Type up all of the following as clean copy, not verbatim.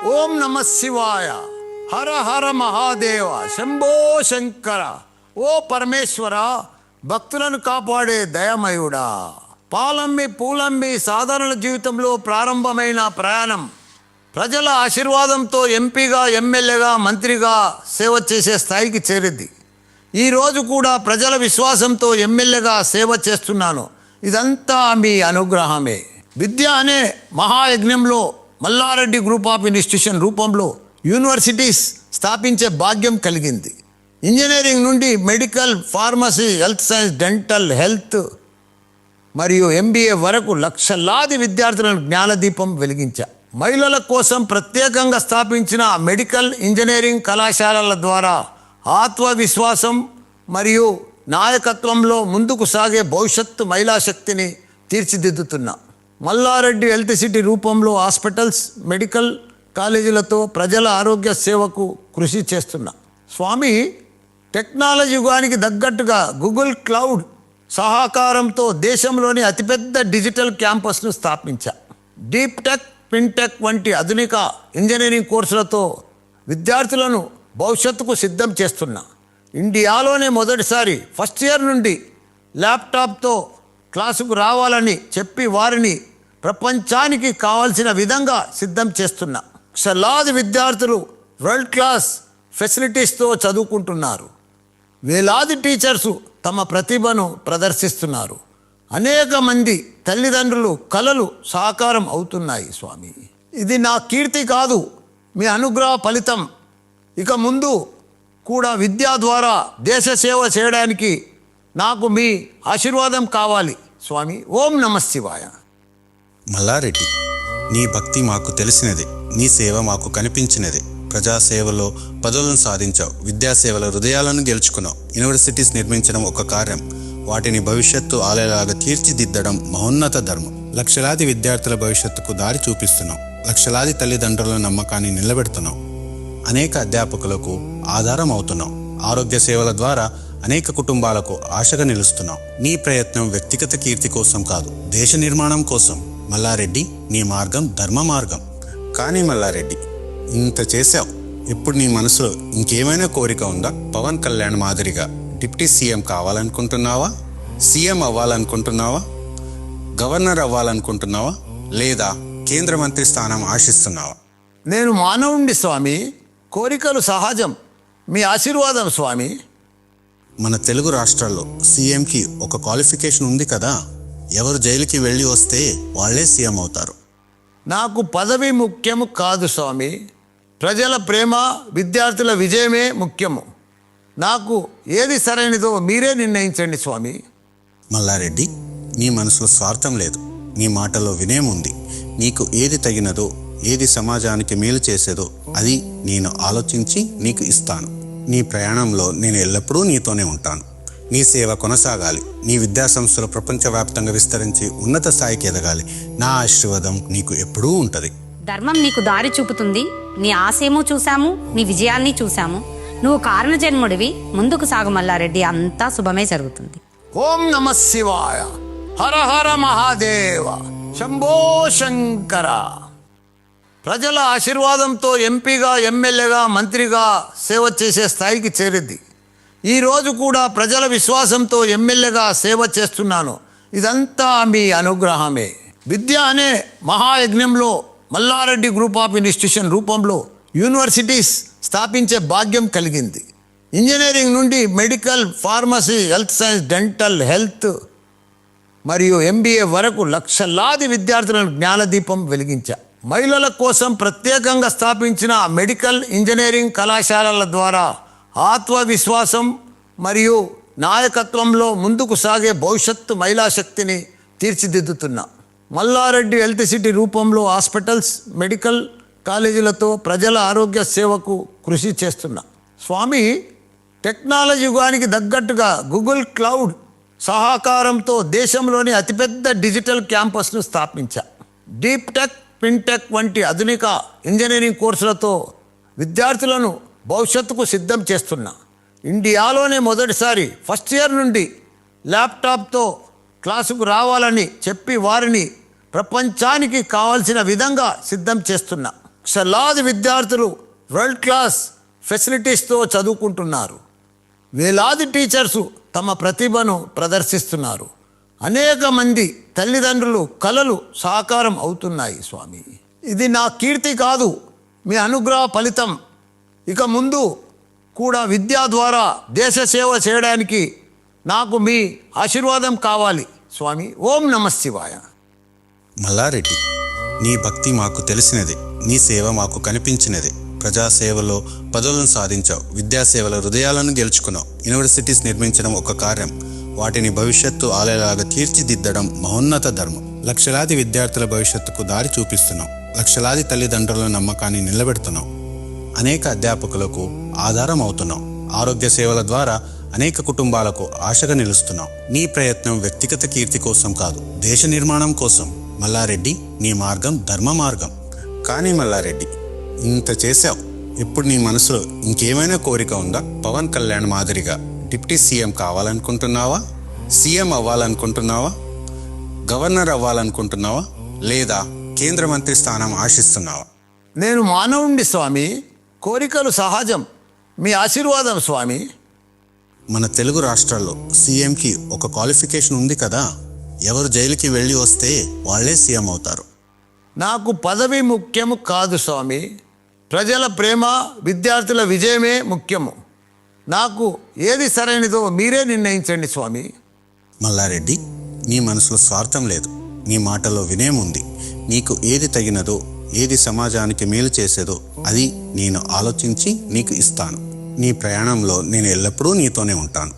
ఓం నమ శివాయ. హర హర మహాదేవ. శంభో శంకర. ఓ పరమేశ్వర, భక్తులను కాపాడే దయమయుడా. పాలమ్మి పూలమ్మి సాధారణ జీవితంలో ప్రారంభమైన ప్రయాణం ప్రజల ఆశీర్వాదంతో ఎంపీగా, ఎమ్మెల్యేగా, మంత్రిగా సేవ చేసే స్థాయికి చేరింది. ఈరోజు కూడా ప్రజల విశ్వాసంతో ఎమ్మెల్యేగా సేవ చేస్తున్నాను. ఇదంతా మీ అనుగ్రహమే. విద్య అనే మహాయజ్ఞంలో మల్లారెడ్డి గ్రూప్ ఆఫ్ ఇన్స్టిట్యూషన్ రూపంలో యూనివర్సిటీస్ స్థాపించే భాగ్యం కలిగింది. ఇంజనీరింగ్ నుండి medical, pharmacy, health science, dental, health మరియు ఎంబీఏ వరకు లక్షలాది విద్యార్థులను జ్ఞానదీపం వెలిగించా. మహిళల కోసం ప్రత్యేకంగా స్థాపించిన మెడికల్, ఇంజనీరింగ్ కళాశాలల ద్వారా ఆత్మవిశ్వాసం మరియు నాయకత్వంలో ముందుకు సాగే భవిష్యత్తు మహిళా శక్తిని తీర్చిదిద్దుతున్నా. మల్లారెడ్డి హెల్త్ సిటీ రూపంలో హాస్పిటల్స్, మెడికల్ కాలేజీలతో ప్రజల ఆరోగ్య సేవకు కృషి చేస్తున్నా. స్వామి, టెక్నాలజీ యుగానికి తగ్గట్టుగా గూగుల్ క్లౌడ్ సహకారంతో దేశంలోని అతిపెద్ద డిజిటల్ క్యాంపస్ను స్థాపించా. డీప్ టెక్, ఫిన్టెక్ వంటి ఆధునిక ఇంజనీరింగ్ కోర్సులతో విద్యార్థులను భవిష్యత్తుకు సిద్ధం చేస్తున్నా. ఇండియాలోనే మొదటిసారి ఫస్ట్ ఇయర్ నుండి ల్యాప్టాప్తో క్లాసుకు రావాలని చెప్పి వారిని ప్రపంచానికి కావాల్సిన విధంగా సిద్ధం చేస్తున్నా. లక్షలాది విద్యార్థులు వరల్డ్ క్లాస్ ఫెసిలిటీస్తో చదువుకుంటున్నారు. వేలాది టీచర్సు తమ ప్రతిభను ప్రదర్శిస్తున్నారు. అనేక మంది తల్లిదండ్రులు కలలు సాకారం అవుతున్నాయి. స్వామి, ఇది నా కీర్తి కాదు, మీ అనుగ్రహ ఫలితం. ఇక ముందు కూడా విద్య ద్వారా దేశ సేవ చేయడానికి నాకు మీ ఆశీర్వాదం కావాలి స్వామి. ఓం నమ శివాయ. మల్లారెడ్డి, నీ భక్తి మాకు తెలిసినది, నీ సేవ మాకు కనిపించినది. ప్రజాసేవలో పదవులను సాధించావు, విద్యాసేవల హృదయాలను గెలుచుకున్నావు. యూనివర్సిటీస్ నిర్మించడం ఒక కార్యం, వాటిని భవిష్యత్తు ఆలయాలుగా తీర్చిదిద్దడం మహోన్నత ధర్మం. లక్షలాది విద్యార్థుల భవిష్యత్తుకు దారి చూపిస్తున్నావు. లక్షలాది తల్లిదండ్రుల నమ్మకాన్ని నిలబెడుతున్నావు. అనేక అధ్యాపకులకు ఆధారం అవుతున్నావు. ఆరోగ్య సేవల ద్వారా అనేక కుటుంబాలకు ఆశగా నిలుస్తున్నావు. నీ ప్రయత్నం వ్యక్తిగత కీర్తి కోసం కాదు, దేశ నిర్మాణం కోసం. మల్లారెడ్డి, నీ మార్గం ధర్మ మార్గం. కానీ మల్లారెడ్డి, ఇంత చేశావు, ఇప్పుడు నీ మనసులో ఇంకేమైనా కోరిక ఉందా? పవన్ కళ్యాణ్ మాదిరిగా డిప్యూటీ సీఎం కావాలనుకుంటున్నావా? సీఎం అవ్వాలనుకుంటున్నావా? గవర్నర్ అవ్వాలనుకుంటున్నావా? లేదా కేంద్ర మంత్రి స్థానం ఆశిస్తున్నావా? నేను మానవుండి స్వామి, కోరికలు సహజం. మీ ఆశీర్వాదం స్వామి. మన తెలుగు రాష్ట్రాల్లో సీఎంకి ఒక క్వాలిఫికేషన్ ఉంది కదా. ఎవరు జైలుకి వెళ్ళి వస్తే వాళ్ళే సీఎం అవుతారు. నాకు పదవి ముఖ్యము కాదు స్వామి, ప్రజల ప్రేమ, విద్యార్థుల విజయమే ముఖ్యము. నాకు ఏది సరైనదో మీరే నిర్ణయించండి స్వామి. మల్లారెడ్డి, నీ మనసులో స్వార్థం లేదు, నీ మాటలో వినయం ఉంది. నీకు ఏది తగినదో, ఏది సమాజానికి మేలు చేసేదో అది నేను ఆలోచించి నీకు ఇస్తాను. నీ ప్రయాణంలో నేను ఎల్లప్పుడూ నీతోనే ఉంటాను. నీ సేవ కొనసాగాలి. నీ విద్యాసంస్థలు ప్రపంచవ్యాప్తంగా విస్తరించి ఉన్నత స్థాయికి ఎదగాలి. నా ఆశీర్వాదం నీకు ఎప్పుడూ ఉంటుంది. ధర్మం నీకు దారి చూపుతుంది. నీ ఆశయము చూశాము, నీ విజయాన్ని చూశాము. నువ్వు కారణ జన్ముడివి. ముందుకు సాగు మల్లారెడ్డి, అంతా శుభమే జరుగుతుంది. ఓం నమ శివాయ. హర హర మహాదేవ. శంభో శంకర. ప్రజల ఆశీర్వాదంతో ఎంపీగా, ఎమ్మెల్యేగా, మంత్రిగా సేవ చేసే స్థాయికి చేరింది. ఈరోజు కూడా ప్రజల విశ్వాసంతో ఎమ్మెల్యేగా సేవ చేస్తున్నాను. ఇదంతా మీ అనుగ్రహమే. విద్య అనే మహాయజ్ఞంలో మల్లారెడ్డి గ్రూప్ ఆఫ్ ఇన్స్టిట్యూషన్ రూపంలో యూనివర్సిటీస్ స్థాపించే భాగ్యం కలిగింది. ఇంజనీరింగ్ నుండి medical, pharmacy, health science, dental, health మరియు ఎంబీఏ వరకు లక్షలాది విద్యార్థులను జ్ఞానదీపం వెలిగించా. మహిళల కోసం ప్రత్యేకంగా స్థాపించిన మెడికల్, ఇంజనీరింగ్ కళాశాలల ద్వారా ఆత్మవిశ్వాసం మరియు నాయకత్వంలో ముందుకు సాగే భవిష్యత్తు మహిళా శక్తిని తీర్చిదిద్దుతున్నా. మల్లారెడ్డి హెల్త్ సిటీ రూపంలో హాస్పిటల్స్, మెడికల్ కాలేజీలతో ప్రజల ఆరోగ్య సేవకు కృషి చేస్తున్నా. స్వామి, టెక్నాలజీ యుగానికి తగ్గట్టుగా గూగుల్ క్లౌడ్ సహకారంతో దేశంలోని అతిపెద్ద డిజిటల్ క్యాంపస్ను స్థాపించా. డీప్ టెక్, ఫిన్టెక్ వంటి ఆధునిక ఇంజనీరింగ్ కోర్సులతో విద్యార్థులను భవిష్యత్తుకు సిద్ధం చేస్తున్నా. ఇండియాలోనే మొదటిసారి ఫస్ట్ ఇయర్ నుండి ల్యాప్టాప్తో క్లాసుకు రావాలని చెప్పి వారిని ప్రపంచానికి కావాల్సిన విధంగా సిద్ధం చేస్తున్నా. లక్షలాది విద్యార్థులు వరల్డ్ క్లాస్ ఫెసిలిటీస్తో చదువుకుంటున్నారు. వేలాది టీచర్సు తమ ప్రతిభను ప్రదర్శిస్తున్నారు. అనేక మంది తల్లిదండ్రులు కలలు సాకారం అవుతున్నాయి స్వామి. ఇది నా కీర్తి కాదు, మీ అనుగ్రహ ఫలితం. ఇక ముందు కూడా విద్య ద్వారా దేశ సేవ చేయడానికి నాకు మీ ఆశీర్వాదం కావాలి స్వామి. ఓం నమః శివాయ. మల్లారెడ్డి, నీ భక్తి మాకు తెలిసినది, నీ సేవ మాకు కనిపించినది. ప్రజాసేవలో పదవులను సాధించావు, విద్యాసేవల హృదయాలను గెలుచుకున్నావు. యూనివర్సిటీస్ నిర్మించడం ఒక కార్యం, వాటిని భవిష్యత్తు ఆలయాలుగా తీర్చిదిద్దడం మహోన్నత ధర్మం. లక్షలాది విద్యార్థుల భవిష్యత్తుకు దారి చూపిస్తున్నావు, లక్షలాది తల్లిదండ్రుల నమ్మకాన్ని నిలబెడుతున్నావు. అనేక అధ్యాపకులకు ఆధారం అవుతున్నావు. ఆరోగ్య సేవల ద్వారా అనేక కుటుంబాలకు ఆశగా నిలుస్తున్నావు. నీ ప్రయత్నం వ్యక్తిగత కీర్తి కోసం కాదు, దేశ నిర్మాణం కోసం. మల్లారెడ్డి, నీ మార్గం ధర్మ మార్గం. కానీ మల్లారెడ్డి, ఇంత చేశావు, ఇప్పుడు నీ మనసులో ఇంకేమైనా కోరిక ఉందా? పవన్ కళ్యాణ్ మాదిరిగా డిప్యూటీ సీఎం కావాలనుకుంటున్నావా? సీఎం అవ్వాలనుకుంటున్నావా? గవర్నర్ అవ్వాలనుకుంటున్నావా? లేదా కేంద్ర మంత్రి స్థానం ఆశిస్తున్నావా? నేను మానవుండి స్వామి, కోరికలు సహజం. మీ ఆశీర్వాదం స్వామి. మన తెలుగు రాష్ట్రాల్లో సీఎంకి ఒక క్వాలిఫికేషన్ ఉంది కదా. ఎవరు జైలుకి వెళ్ళి వస్తే వాళ్ళే సీఎం అవుతారు. నాకు పదవి ముఖ్యము కాదు స్వామి, ప్రజల ప్రేమ, విద్యార్థుల విజయమే ముఖ్యము. నాకు ఏది సరైనదో మీరే నిర్ణయించండి స్వామి. మల్లారెడ్డి, నీ మనసులో స్వార్థం లేదు, నీ మాటలో వినయం ఉంది. నీకు ఏది తగినదో, ఏది సమాజానికి మేలు చేసేదో అది నేను ఆలోచించి నీకు ఇస్తాను. నీ ప్రయాణంలో నేను ఎల్లప్పుడూ నీతోనే ఉంటాను.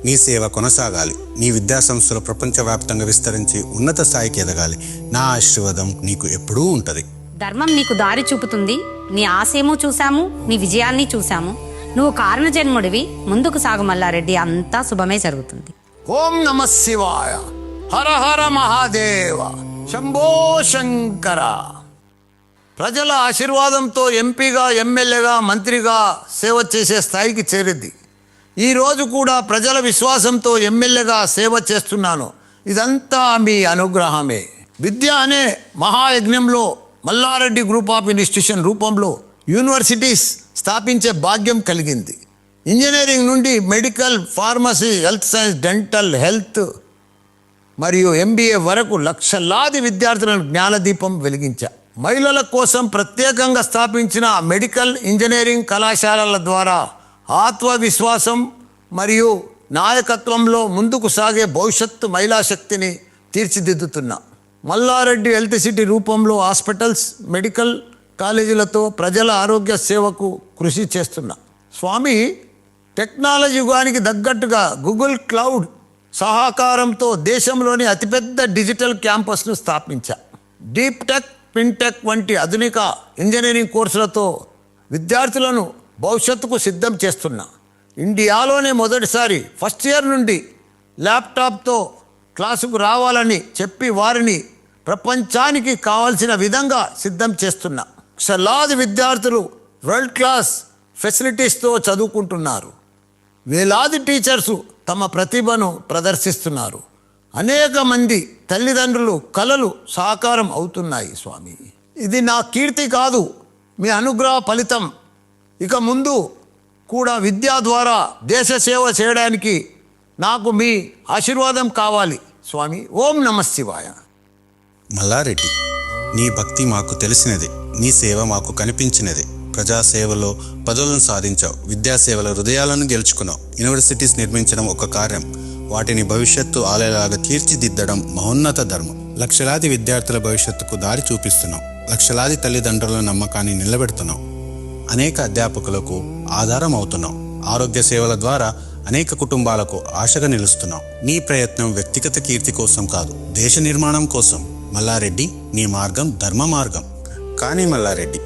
నీ సేవ కొనసాగాలి, నీ విద్యాసంస్థలు ప్రపంచవ్యాప్తంగా విస్తరించి ఉన్నత స్థాయికి ఎదగాలి. నా ఆశీర్వాదం నీకు ఎప్పుడూ ఉంటుంది. ధర్మం నీకు దారి చూపుతుంది. నీ ఆశయము చూశాము, నీ విజయాన్ని చూశాము. నువ్వు కారణ జన్ముడివి. ముందుకు సాగు మల్లారెడ్డి, అంతా శుభమే జరుగుతుంది. ఓం నమః శివాయ. హర హర మహాదేవ. శంభో శంకర. ప్రజల ఆశీర్వాదంతో ఎంపీగా, ఎమ్మెల్యేగా, మంత్రిగా సేవ చేసే స్థాయికి చేరింది. ఈరోజు కూడా ప్రజల విశ్వాసంతో ఎమ్మెల్యేగా సేవ చేస్తున్నాను. ఇదంతా మీ అనుగ్రహమే. విద్య అనే మహాయజ్ఞంలో మల్లారెడ్డి గ్రూప్ ఆఫ్ ఇన్స్టిట్యూషన్ రూపంలో యూనివర్సిటీస్ స్థాపించే భాగ్యం కలిగింది. ఇంజనీరింగ్ నుండి medical, pharmacy, health science, dental, health మరియు ఎంబీఏ వరకు లక్షలాది విద్యార్థులను జ్ఞానదీపం వెలిగించా. మహిళల కోసం ప్రత్యేకంగా స్థాపించిన మెడికల్, ఇంజనీరింగ్ కళాశాలల ద్వారా ఆత్మవిశ్వాసం మరియు నాయకత్వంలో ముందుకు సాగే భవిష్యత్తు మహిళా శక్తిని తీర్చిదిద్దుతున్నా. మల్లారెడ్డి హెల్త్ సిటీ రూపంలో హాస్పిటల్స్, మెడికల్ కాలేజీలతో ప్రజల ఆరోగ్య సేవకు కృషి చేస్తున్నా. స్వామి, టెక్నాలజీ యుగానికి తగ్గట్టుగా గూగుల్ క్లౌడ్ సహకారంతో దేశంలోని అతిపెద్ద డిజిటల్ క్యాంపస్ను స్థాపించా. డీప్ టెక్, ఫిన్టెక్ వంటి ఆధునిక ఇంజనీరింగ్ కోర్సులతో విద్యార్థులను భవిష్యత్తుకు సిద్ధం చేస్తున్నా. ఇండియాలోనే మొదటిసారి ఫస్ట్ ఇయర్ నుండి ల్యాప్టాప్తో క్లాసుకు రావాలని చెప్పి వారిని ప్రపంచానికి కావాల్సిన విధంగా సిద్ధం చేస్తున్నా. లక్షలాది విద్యార్థులు వరల్డ్ క్లాస్ ఫెసిలిటీస్తో చదువుకుంటున్నారు. వేలాది టీచర్సు తమ ప్రతిభను ప్రదర్శిస్తున్నారు. అనేక మంది తల్లిదండ్రులు కలలు సాకారం అవుతున్నాయి స్వామి. ఇది నా కీర్తి కాదు, మీ అనుగ్రహ ఫలితం. ఇక ముందు కూడా విద్య ద్వారా దేశ సేవ చేయడానికి నాకు మీ ఆశీర్వాదం కావాలి స్వామి. ఓం నమః శివాయ. మల్లారెడ్డి, నీ భక్తి మాకు తెలిసినది, నీ సేవ మాకు కనిపించినది. ప్రజాసేవలో పదవులను సాధించావు, విద్యాసేవల హృదయాలను గెలుచుకున్నావు. యూనివర్సిటీస్ నిర్మించడం ఒక కార్యం, వాటిని భవిష్యత్తు ఆలయాలుగా తీర్చిదిద్దడం మహోన్నత ధర్మం. లక్షలాది విద్యార్థుల భవిష్యత్తుకు దారి చూపిస్తున్నావు, లక్షలాది తల్లిదండ్రుల నమ్మకాన్ని నిలబెడుతున్నావు. అనేక అధ్యాపకులకు ఆధారం అవుతున్నావు. ఆరోగ్య సేవల ద్వారా అనేక కుటుంబాలకు ఆశగా నిలుస్తున్నావు. నీ ప్రయత్నం వ్యక్తిగత కీర్తి కోసం కాదు, దేశ నిర్మాణం కోసం. మల్లారెడ్డి, నీ మార్గం ధర్మ మార్గం. కానీ మల్లారెడ్డి,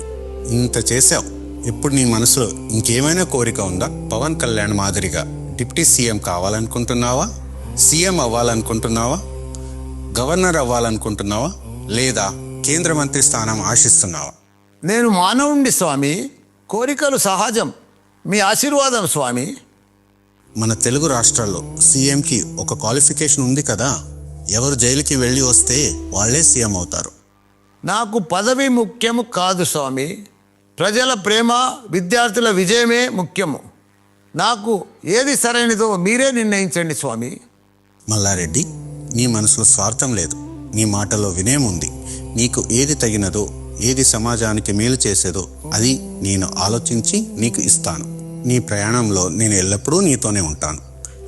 ఇంత చేశావు, ఇప్పుడు నీ మనసులో ఇంకేమైనా కోరిక ఉందా? పవన్ కళ్యాణ్ మాదిరిగా డిప్యూటీ సీఎం కావాలనుకుంటున్నావా? సీఎం అవ్వాలనుకుంటున్నావా? గవర్నర్ అవ్వాలనుకుంటున్నావా? లేదా కేంద్ర మంత్రి స్థానం ఆశిస్తున్నావా? నేను మానవుండి స్వామి, కోరికలు సహజం. మీ ఆశీర్వాదం స్వామి. మన తెలుగు రాష్ట్రాల్లో సీఎంకి ఒక క్వాలిఫికేషన్ ఉంది కదా. ఎవరు జైలుకి వెళ్ళి వస్తే వాళ్ళే సీఎం అవుతారు. నాకు పదవి ముఖ్యము కాదు స్వామి, ప్రజల ప్రేమ, విద్యార్థుల విజయమే ముఖ్యము. నాకు ఏది సరైనదో మీరే నిర్ణయించండి స్వామి. మల్లారెడ్డి, నీ మనసులో స్వార్థం లేదు, నీ మాటలో వినయం ఉంది. నీకు ఏది తగినదో, ఏది సమాజానికి మేలు చేసేదో అది నేను ఆలోచించి నీకు ఇస్తాను. నీ ప్రయాణంలో నేను ఎల్లప్పుడూ నీతోనే ఉంటాను.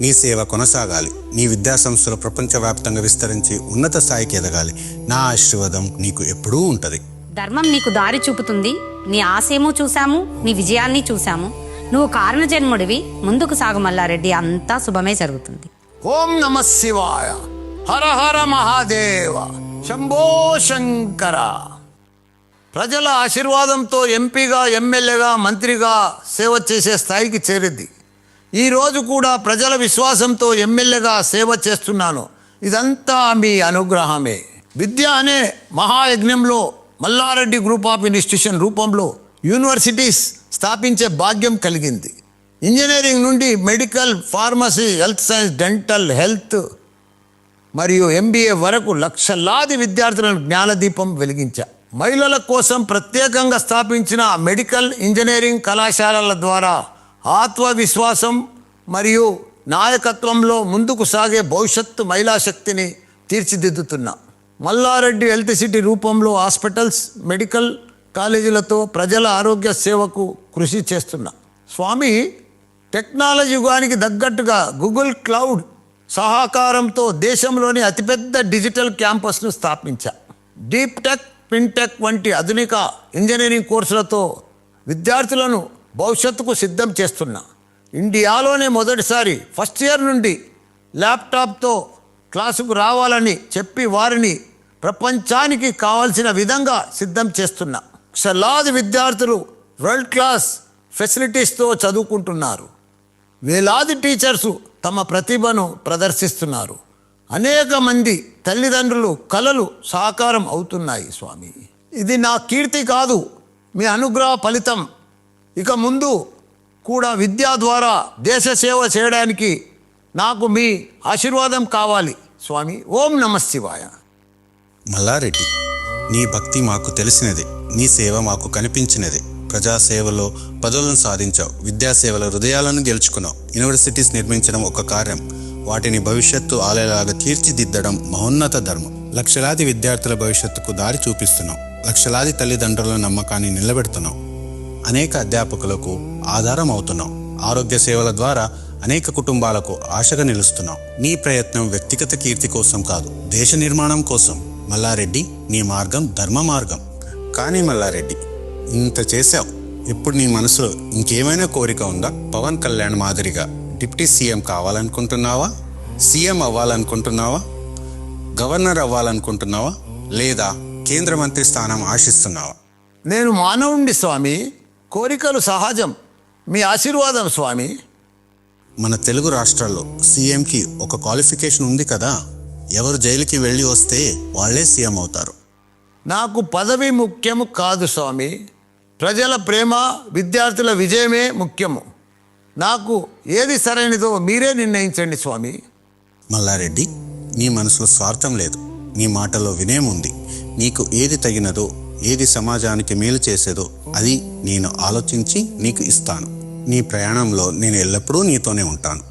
నీ సేవ కొనసాగాలి. నీ విద్యాసంస్థలు ప్రపంచవ్యాప్తంగా విస్తరించి ఉన్నత స్థాయికి ఎదగాలి. నా ఆశీర్వాదం నీకు ఎప్పుడూ ఉంటుంది. ధర్మం నీకు దారి చూపుతుంది. నీ ఆశయము చూశాము, నీ విజయాన్ని చూశాము. నువ్వు కారణ జన్ముడివి. ముందుకు సాగు మల్లారెడ్డి, అంతా శుభమే జరుగుతుంది. ఓం నమ శివాయ. హర హర మహాదేవ. శంభో శంకర. ప్రజల ఆశీర్వాదంతో ఎంపీగా, ఎమ్మెల్యేగా, మంత్రిగా సేవ చేసే స్థాయికి చేరింది. ఈరోజు కూడా ప్రజల విశ్వాసంతో ఎమ్మెల్యేగా సేవ చేస్తున్నాను. ఇదంతా మీ అనుగ్రహమే. విద్య అనే మహాయజ్ఞంలో మల్లారెడ్డి గ్రూప్ ఆఫ్ ఇన్స్టిట్యూషన్ రూపంలో యూనివర్సిటీస్ స్థాపించే భాగ్యం కలిగింది. ఇంజనీరింగ్ నుండి medical, pharmacy, health science, dental, health మరియు ఎంబీఏ వరకు లక్షలాది విద్యార్థులను జ్ఞానదీపం వెలిగించా. మహిళల కోసం ప్రత్యేకంగా స్థాపించిన మెడికల్, ఇంజనీరింగ్ కళాశాలల ద్వారా ఆత్మవిశ్వాసం మరియు నాయకత్వంలో ముందుకు సాగే భవిష్యత్తు మహిళా శక్తిని తీర్చిదిద్దుతున్నా. మల్లారెడ్డి హెల్త్ సిటీ రూపంలో హాస్పిటల్స్, మెడికల్ కాలేజీలతో ప్రజల ఆరోగ్య సేవకు కృషి చేస్తున్నా. స్వామి, టెక్నాలజీ యుగానికి తగ్గట్టుగా గూగుల్ క్లౌడ్ సహకారంతో దేశంలోని అతిపెద్ద డిజిటల్ క్యాంపస్ను స్థాపించా. డీప్ టెక్, ఫిన్టెక్ వంటి ఆధునిక ఇంజనీరింగ్ కోర్సులతో విద్యార్థులను భవిష్యత్తుకు సిద్ధం చేస్తున్నా. ఇండియాలోనే మొదటిసారి ఫస్ట్ ఇయర్ నుండి ల్యాప్టాప్తో క్లాసుకు రావాలని చెప్పి వారిని ప్రపంచానికి కావాల్సిన విధంగా సిద్ధం చేస్తున్నా. లక్షలాది విద్యార్థులు వరల్డ్ క్లాస్ ఫెసిలిటీస్తో చదువుకుంటున్నారు. వేలాది టీచర్సు తమ ప్రతిభను ప్రదర్శిస్తున్నారు. అనేక మంది తల్లిదండ్రులు కలలు సాకారం అవుతున్నాయి. స్వామి, ఇది నా కీర్తి కాదు, మీ అనుగ్రహ ఫలితం. ఇక ముందు కూడా విద్య ద్వారా దేశ సేవ చేయడానికి నాకు మీ ఆశీర్వాదం కావాలి స్వామి. ఓం నమ శివాయ. మల్లారెడ్డి, నీ భక్తి మాకు తెలిసినది, నీ సేవ మాకు కనిపించినది. ప్రజాసేవలో పదవులను సాధించావు, విద్యాసేవల హృదయాలను గెలుచుకున్నావు. యూనివర్సిటీస్ నిర్మించడం ఒక కార్యం, వాటిని భవిష్యత్తు ఆలయాలుగా తీర్చిదిద్దడం మహోన్నత ధర్మం. లక్షలాది విద్యార్థుల భవిష్యత్తుకు దారి చూపిస్తున్నావు. లక్షలాది తల్లిదండ్రుల నమ్మకాన్ని నిలబెడుతున్నావు. అనేక అధ్యాపకులకు ఆధారం అవుతున్నావు. ఆరోగ్య సేవల ద్వారా అనేక కుటుంబాలకు ఆశగా నిలుస్తున్నావు. నీ ప్రయత్నం వ్యక్తిగత కీర్తి కోసం కాదు, దేశ నిర్మాణం కోసం. మల్లారెడ్డి, నీ మార్గం ధర్మ మార్గం. కానీ మల్లారెడ్డి, ఇంత చేశావు, ఇప్పుడు నీ మనసులో ఇంకేమైనా కోరిక ఉందా? పవన్ కళ్యాణ్ మాదిరిగా డిప్యూటీ సీఎం కావాలనుకుంటున్నావా? సీఎం అవ్వాలనుకుంటున్నావా? గవర్నర్ అవ్వాలనుకుంటున్నావా? లేదా కేంద్ర మంత్రి స్థానం ఆశిస్తున్నావా? నేను మానవుండి స్వామి, కోరికలు సహజం. మీ ఆశీర్వాదం స్వామి. మన తెలుగు రాష్ట్రాల్లో సీఎంకి ఒక క్వాలిఫికేషన్ ఉంది కదా. ఎవరు జైలుకి వెళ్ళి వస్తే వాళ్ళే సీఎం అవుతారు. నాకు పదవి ముఖ్యము కాదు స్వామి. ప్రజల ప్రేమ, విద్యార్థుల విజయమే ముఖ్యము. నాకు ఏది సరైనదో మీరే నిర్ణయించండి స్వామి. మల్లారెడ్డి, నీ మనసులో స్వార్థం లేదు, నీ మాటలో వినయం ఉంది. నీకు ఏది తగినదో, ఏది సమాజానికి మేలు చేసేదో అది నేను ఆలోచించి నీకు ఇస్తాను. నీ ప్రయాణంలో నేను ఎల్లప్పుడూ నీతోనే ఉంటాను.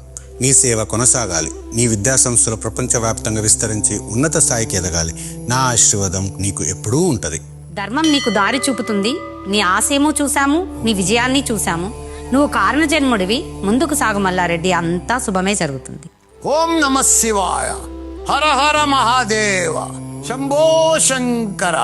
నీ సేవ కొనసాగాలి. నీ విద్యాసంస్థలు ప్రపంచవ్యాప్తంగా విస్తరించి ఉన్నత స్థాయికి ఎదగాలి. నా ఆశీర్వాదం నీకు ఎప్పుడూ ఉంటుంది. ధర్మం నీకు దారి చూపుతుంది. నీ ఆశయము చూశాము, నీ విజయాన్ని చూశాము. నువ్వు కారణ జన్ముడివి. ముందుకు సాగు మల్లారెడ్డి, అంతా శుభమే జరుగుతుంది. ఓం నమ శివాయ. హర హర మహాదేవ. శంభో శంకర.